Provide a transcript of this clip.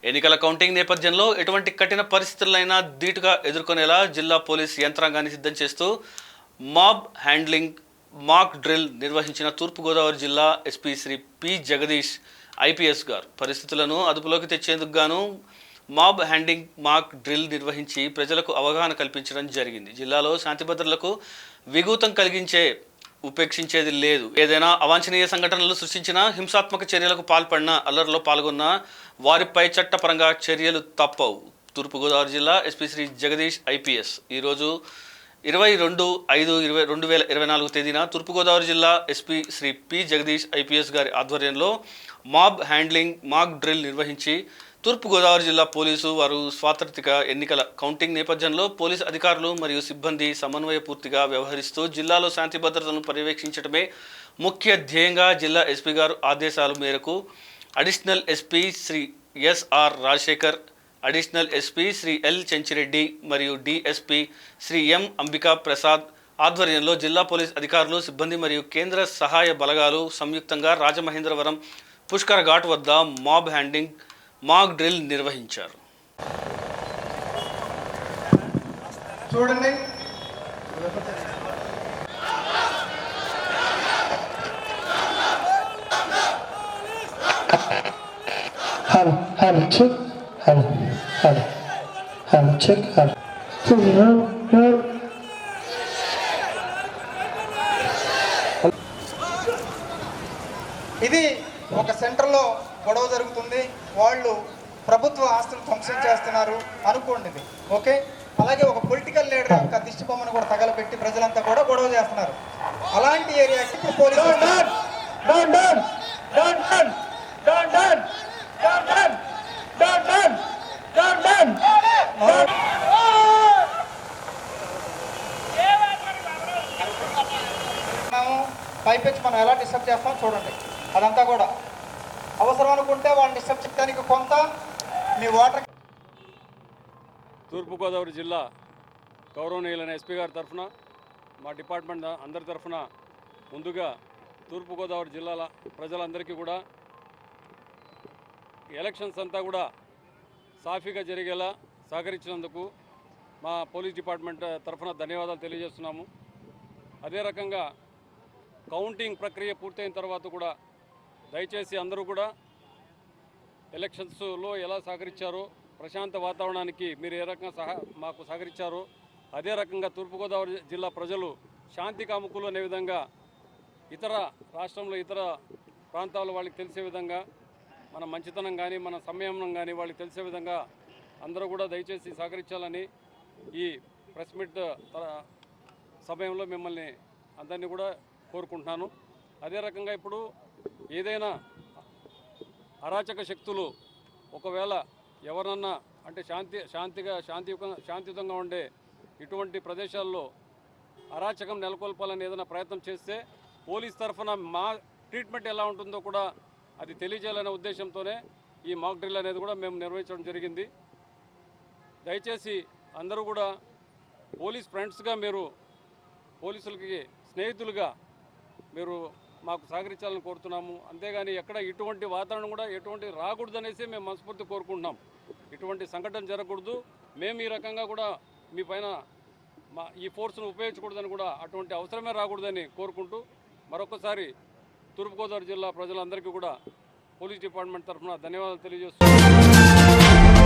ఎన్నికల కౌంటింగ్ నేపథ్యంలో ఎటువంటి కఠిన పరిస్థితులైనా ధీటుగా ఎదుర్కొనేలా జిల్లా పోలీస్ యంత్రాంగాన్ని సిద్ధం చేస్తూ మాబ్ హ్యాండ్లింగ్ మాక్ డ్రిల్ నిర్వహించిన తూర్పుగోదావరి జిల్లా SP Shri P Jagadish IPS గారు పరిస్థితులను అదుపులోకి తెచ్చేందుకు గాను మాబ్ హ్యాండింగ్ మాక్ డ్రిల్ నిర్వహించి ప్రజలకు అవగాహన కల్పించడం జరిగింది. జిల్లాలో శాంతి భద్రతలకు విఘాతం కలిగించే ఉపేక్షించేది లేదు. ఏదైనా అవాంఛనీయ సంఘటనలు సృష్టించినా, హింసాత్మక చర్యలకు పాల్పడినా, అల్లర్లో పాల్గొన్న వారిపై చట్టపరంగా చర్యలు తప్పవు. తూర్పుగోదావరి జిల్లా ఎస్పీ శ్రీ జగదీష్ ఐపీఎస్ ఈరోజు 22/5/2024 తేదీన తూర్పుగోదావరి జిల్లా SP Shri P Jagadish IPS గారి ఆధ్వర్యంలో మాబ్ హ్యాండ్లింగ్ మాక్ డ్రిల్ నిర్వహించి తూర్పుగోదావరి జిల్లా పోలీసు వారు స్వాతంత్రిక ఎన్నికల కౌంటింగ్ నేపథ్యంలో పోలీసు అధికారులు మరియు సిబ్బంది సమన్వయపూర్తిగా వ్యవహరిస్తూ జిల్లాలో శాంతి భద్రతలను పర్యవేక్షించడమే ముఖ్య ధ్యేయంగా జిల్లా ఎస్పీ గారు ఆదేశాల మేరకు additional SP Shri SR Rajasekhar, additional SP Shri L Chenchireddy మరియు డిఎస్పీ శ్రీ ఎం అంబికా ప్రసాద్ ఆధ్వర్యంలో జిల్లా పోలీస్ అధికారులు, సిబ్బంది మరియు కేంద్ర సహాయ బలగాలు సంయుక్తంగా రాజమహేంద్రవరం పుష్కర ఘాట్ వద్ద మాబ్ హ్యాండింగ్ మాక్ డ్రిల్ నిర్వహించారు. చూడండి, ఇది ఒక సెంటర్లో గొడవ జరుగుతుంది, వాళ్ళు ప్రభుత్వ ఆస్తులు ధ్వంసం చేస్తున్నారు అనుకోండి. ఇది ఓకే. అలాగే ఒక పొలిటికల్ లీడర్ యొక్క దిష్టి బొమ్మను కూడా తగలబెట్టి ప్రజలంతా కూడా గొడవ చేస్తున్నారు. అలాంటి ఏరియాకి ఇప్పుడు పోలీసు పైపెచ్చి మనం ఎలా డిస్టర్బ్ చేస్తాం చూడండి. అదంతా కూడా అవసరం అనుకుంటే వాళ్ళని డిస్టర్బ్ చేయడానికి కొంత మీ వాటర్. తూర్పుగోదావరి జిల్లా గౌరవనీయులైన ఎస్పీ గారి తరఫున, మా డిపార్ట్మెంట్ అందరి తరఫున ముందుగా తూర్పుగోదావరి జిల్లాల ప్రజలందరికీ కూడా ఎలక్షన్స్ అంతా కూడా సాఫీగా జరిగేలా సహకరించినందుకు మా పోలీస్ డిపార్ట్మెంట్ తరఫున ధన్యవాదాలు తెలియజేస్తున్నాము. అదే రకంగా కౌంటింగ్ ప్రక్రియ పూర్తయిన తర్వాత కూడా దయచేసి అందరూ కూడా ఎలక్షన్స్లో ఎలా సహకరించారో, ప్రశాంత వాతావరణానికి మీరు ఏ రకంగా మాకు సహకరించారో అదే రకంగా తూర్పుగోదావరి జిల్లా ప్రజలు శాంతి కాముకులు అనే విధంగా ఇతర రాష్ట్రంలో ఇతర ప్రాంతాల వాళ్ళకి తెలిసే విధంగా మన మంచితనం కానీ మన సంయమనం కానీ వాళ్ళకి తెలిసే విధంగా అందరూ కూడా దయచేసి సహకరించాలని ఈ ప్రెస్ మీట్ సమయంలో మిమ్మల్ని అందరినీ కూడా కోరుకుంటున్నాను. అదే రకంగా ఇప్పుడు ఏదైనా అరాచక శక్తులు ఒకవేళ ఎవరన్నా అంటే శాంతియుతంగా ఉండే ఇటువంటి ప్రదేశాల్లో అరాచకం నెలకొల్పాలని ఏదైనా ప్రయత్నం చేస్తే పోలీస్ తరఫున మా ట్రీట్మెంట్ ఎలా ఉంటుందో కూడా అది తెలియజేయాలనే ఉద్దేశంతోనే ఈ మాక్ డ్రిల్ అనేది కూడా మేము నిర్వహించడం జరిగింది. దయచేసి అందరూ కూడా పోలీస్ ఫ్రెండ్స్గా, మీరు పోలీసులకి స్నేహితులుగా మీరు మాకు సహకరించాలని కోరుతున్నాము. అంతేగాని ఎక్కడ ఇటువంటి వాతావరణం కూడా ఎటువంటి రాకూడదనేసి మేము మనస్ఫూర్తి కోరుకుంటున్నాం. ఇటువంటి సంఘటన జరగకూడదు. మేము ఈ రకంగా కూడా మీ పైన ఈ ఫోర్స్ను ఉపయోగించకూడదని కూడా అటువంటి అవసరమే రాకూడదని కోరుకుంటూ మరొకసారి తూర్పుగోదావరి జిల్లా ప్రజలందరికీ కూడా పోలీస్ డిపార్ట్మెంట్ తరఫున ధన్యవాదాలు తెలియజేస్తున్నాం.